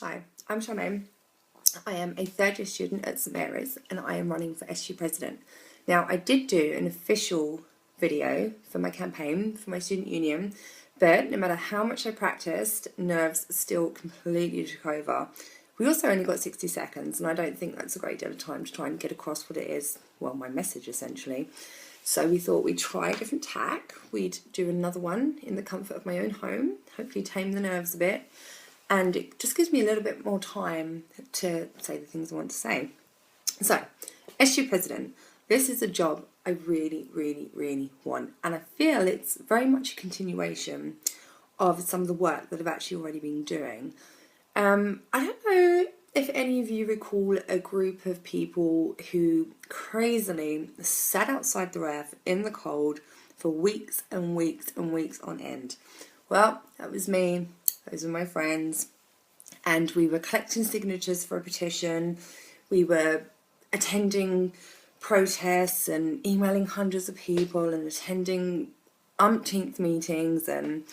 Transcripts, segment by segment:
Hi, I'm Charmaine. I am a third year student at St Mary's and I am running for SU President. Now, I did do an official video for my campaign for my student union, but no matter how much I practiced, nerves still completely took over. We also only got 60 seconds and I don't think that's a great deal of time to try and get across what it is, well, my message essentially. So we thought we'd try a different tack. We'd do another one in the comfort of my own home, hopefully tame the nerves a bit. And it just gives me a little bit more time to say the things I want to say. So, SU President, this is a job I really, really, really want. And I feel it's very much a continuation of some of the work that I've actually already been doing. I don't know if any of you recall a group of people who crazily sat outside the ref in the cold for weeks and weeks and weeks on end. Well, that was me. Those were my friends, and we were collecting signatures for a petition. We were attending protests and emailing hundreds of people and attending umpteenth meetings, and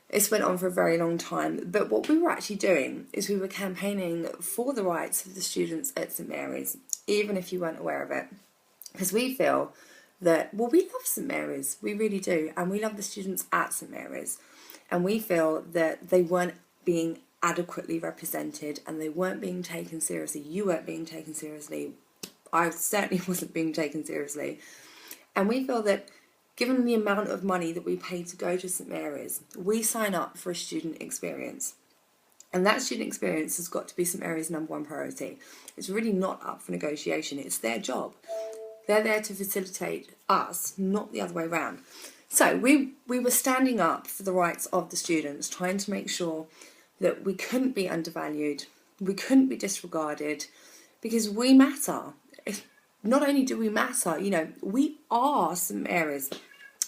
this went on for a very long time. But what we were actually doing is we were campaigning for the rights of the students at St Mary's, even if you weren't aware of it, because we feel that, well, we love St Mary's, we really do, and we love the students at St Mary's. And we feel that they weren't being adequately represented and they weren't being taken seriously. You weren't being taken seriously. I certainly wasn't being taken seriously. And we feel that given the amount of money that we pay to go to St Mary's, we sign up for a student experience. And that student experience has got to be St Mary's #1 priority. It's really not up for negotiation. It's their job. They're there to facilitate us, not the other way around. So we were standing up for the rights of the students, trying to make sure that we couldn't be undervalued, we couldn't be disregarded, because we matter. Not only do we matter, we are St Mary's.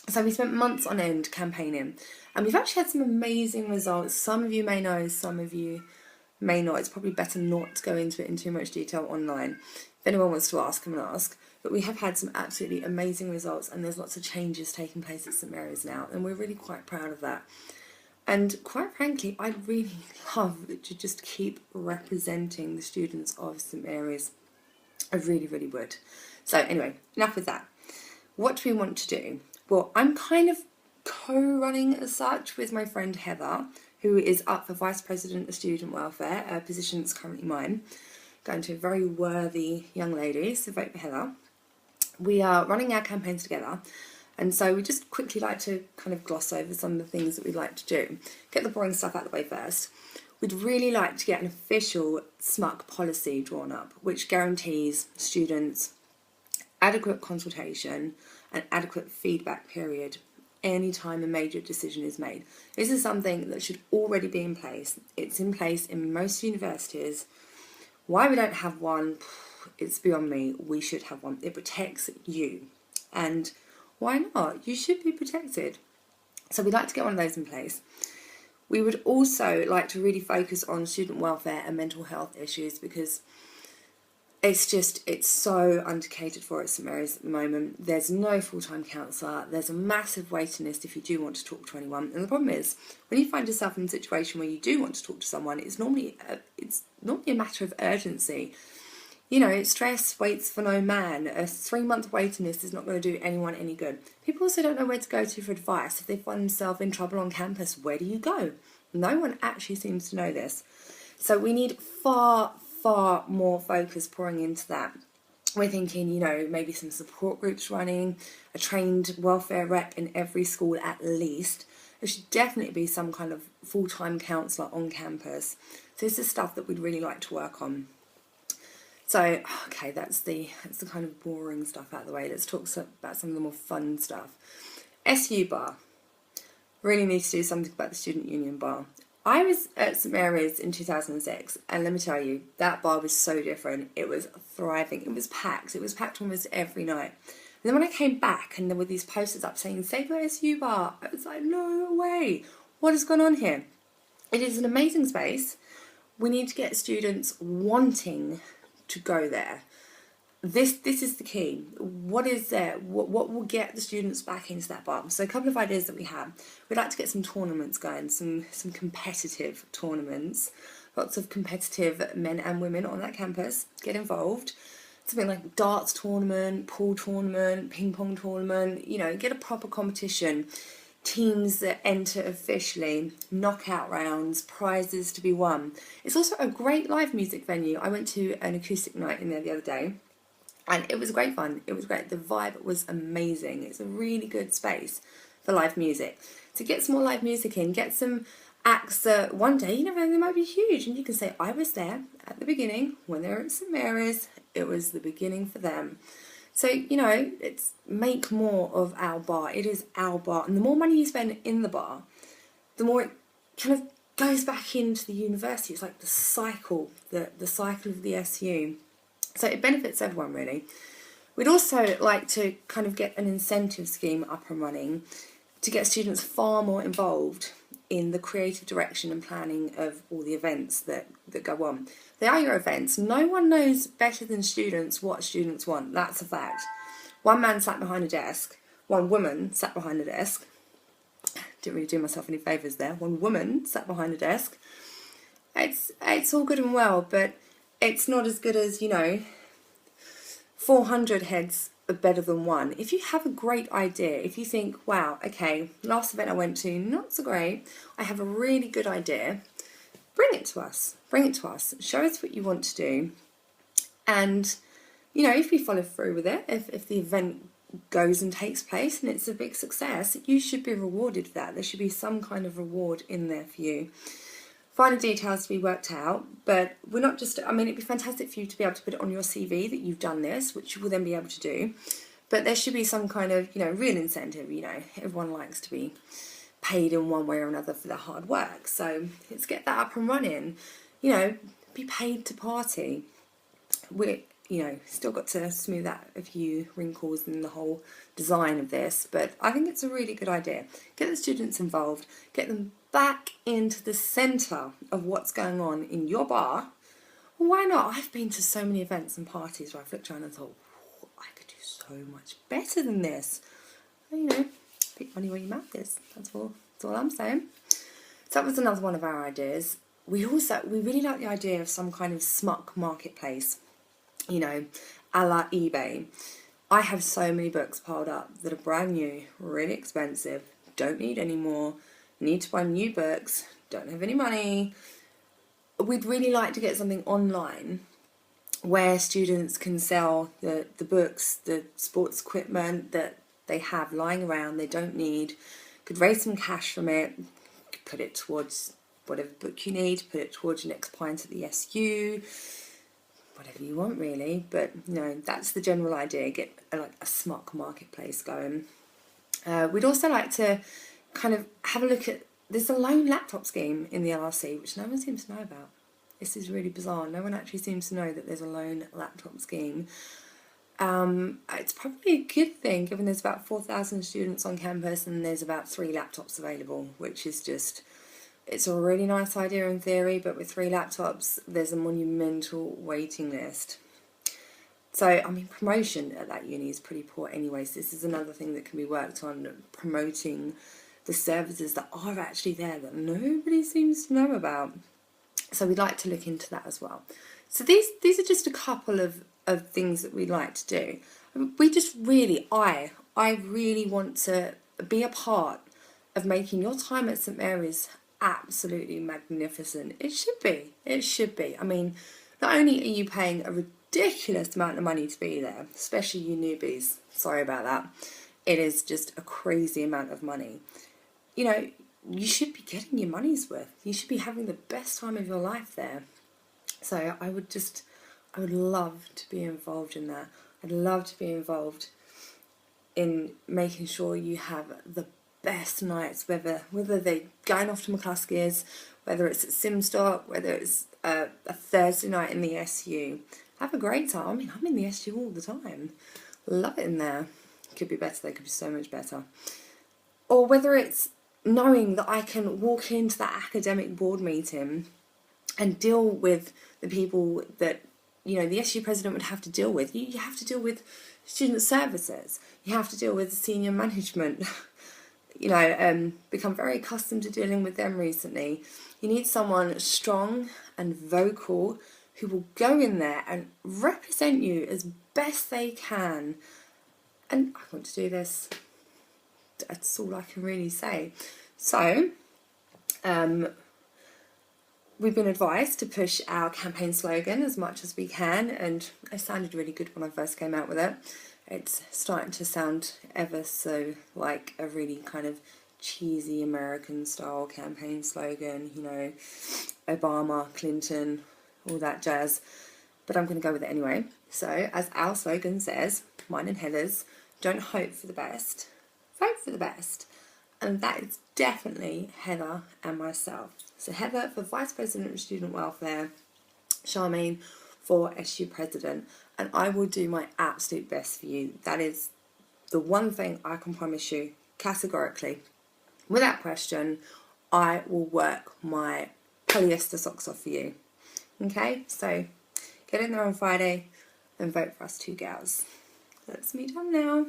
So we spent months on end campaigning, and we've actually had some amazing results. Some of you may know, some of you may not. It's probably better not to go into it in too much detail online. If anyone wants to ask, come and ask. But we have had some absolutely amazing results, and there's lots of changes taking place at St Mary's now, and we're really quite proud of that. And quite frankly, I'd really love to just keep representing the students of St Mary's. I really, really would. So anyway, enough with that. What do we want to do? Well, I'm kind of co-running as such with my friend Heather, who is up for Vice President of Student Welfare, a position that's currently mine. Going to a very worthy young lady, so vote for Heather. We are running our campaigns together, and so we just quickly like to kind of gloss over some of the things that we'd like to do. Get the boring stuff out of the way first. We'd really like to get an official SMUC policy drawn up, which guarantees students adequate consultation and adequate feedback period anytime a major decision is made. This is something that should already be in place. It's in place in most universities. Why we don't have one, it's beyond me. We should have one. It protects you. And why not? You should be protected. So we'd like to get one of those in place. We would also like to really focus on student welfare and mental health issues, because it's so undercatered for at St Mary's at the moment. There's no full-time counsellor. There's a massive waiting list if you do want to talk to anyone. And the problem is, when you find yourself in a situation where you do want to talk to someone, it's normally a matter of urgency. Stress waits for no man. A 3-month waiting list is not going to do anyone any good. People also don't know where to go to for advice. If they find themselves in trouble on campus, where do you go? No one actually seems to know this. So we need far more focus pouring into that. We're thinking, maybe some support groups running, a trained welfare rep in every school at least. There should definitely be some kind of full-time counsellor on campus. So this is stuff that we'd really like to work on. So, okay, that's the kind of boring stuff out of the way. Let's talk about some of the more fun stuff. SU bar. Really need to do something about the student union bar. I was at St Mary's in 2006, and let me tell you, that bar was so different. It was thriving. It was packed. It was packed almost every night. And then when I came back, and there were these posters up saying, "Save your SU bar," I was like, no way. What has gone on here? It is an amazing space. We need to get students wanting to go there. this is the key. What is there? What will get the students back into that bar? So a couple of ideas that we have. We'd like to get some tournaments going, some competitive tournaments. Lots of competitive men and women on that campus get involved. Something like darts tournament, pool tournament, ping pong tournament, you know, get a proper competition. Teams that enter officially, knockout rounds, prizes to be won. It's also a great live music venue. I went to an acoustic night in there the other day, and it was great fun. It was great. The vibe was amazing. It's a really good space for live music. To get some more live music in, get some acts that one day, you never know, they might be huge. And you can say, I was there at the beginning when they were at St Mary's. It was the beginning for them. So, you know, it's make more of our bar. It is our bar. And the more money you spend in the bar, the more it kind of goes back into the university. It's like the cycle, the cycle of the SU. So it benefits everyone, really. We'd also like to kind of get an incentive scheme up and running to get students far more involved in the creative direction and planning of all the events that go on. They are your events. No one knows better than students what students want. That's a fact. One man sat behind a desk. One woman sat behind a desk. Didn't really do myself any favours there. One woman sat behind a desk. It's all good and well, but it's not as good as, you know, 400 heads are better than one. If you have a great idea, if you think, wow, okay, last event I went to, not so great, I have a really good idea, bring it to us. Bring it to us. Show us what you want to do. And, you know, if we follow through with it, if the event goes and takes place and it's a big success, you should be rewarded for that. There should be some kind of reward in there for you. Final details to be worked out, but we're not just, I mean, it'd be fantastic for you to be able to put it on your CV that you've done this, which you will then be able to do, but there should be some kind of, you know, real incentive. You know, everyone likes to be paid in one way or another for their hard work, so let's get that up and running. You know, be paid to party. We're, you know, still got to smooth out a few wrinkles in the whole design of this, but I think it's a really good idea. Get the students involved, get them back into the centre of what's going on in your bar. Why not? I've been to so many events and parties where I've looked around and thought, I could do so much better than this. You know, pick money where your mouth is. That's all I'm saying. So that was another one of our ideas. We really like the idea of some kind of SMUC marketplace, you know, a la eBay. I have so many books piled up that are brand new, really expensive, don't need any more, need to buy new books, don't have any money. We'd really like to get something online where students can sell the books, the sports equipment that they have lying around, they don't need, could raise some cash from it, could put it towards whatever book you need, put it towards your next pint at the SU, whatever you want really. But you know, that's the general idea, get like a SMUC marketplace going. We'd also like to kind of have a look at, there's a loan laptop scheme in the LRC which no one seems to know about. This is really bizarre. No one actually seems to know that there's a loan laptop scheme. It's probably a good thing given there's about 4,000 students on campus and there's about 3 laptops available, which is just, it's a really nice idea in theory, but with 3 laptops there's a monumental waiting list. So, I mean, promotion at that uni is pretty poor anyways. This is another thing that can be worked on, promoting the services that are actually there that nobody seems to know about. So we'd like to look into that as well. So these are just a couple of things that we'd like to do. We just really, I really want to be a part of making your time at St Mary's absolutely magnificent. It should be. It should be. I mean, not only are you paying a ridiculous amount of money to be there, especially you newbies, sorry about that, it is just a crazy amount of money. You know, you should be getting your money's worth. You should be having the best time of your life there. So I would love to be involved in that. I'd love to be involved in making sure you have the best nights, whether they're going off to McCluskey's, whether it's at Simstock, whether it's a Thursday night in the SU. Have a great time. I mean, I'm in the SU all the time. Love it in there. Could be better, they could be so much better. Or whether it's knowing that I can walk into that academic board meeting and deal with the people that you know, the SU president would have to deal with. You have to deal with student services. You have to deal with senior management. You know, become very accustomed to dealing with them recently. You need someone strong and vocal who will go in there and represent you as best they can. And I want to do this. That's all I can really say. So, we've been advised to push our campaign slogan as much as we can, and it sounded really good when I first came out with it. It's starting to sound ever so like a really kind of cheesy American style campaign slogan, you know, Obama, Clinton, all that jazz. But I'm going to go with it anyway. So, as our slogan says, mine and Heather's, don't hope for the best, vote for the best. And that is definitely Heather and myself. So Heather for Vice President of Student Welfare, Charmaine for SU President, and I will do my absolute best for you. That is the one thing I can promise you categorically. Without question, I will work my polyester socks off for you. Okay, so get in there on Friday and vote for us two gals. That's me done now.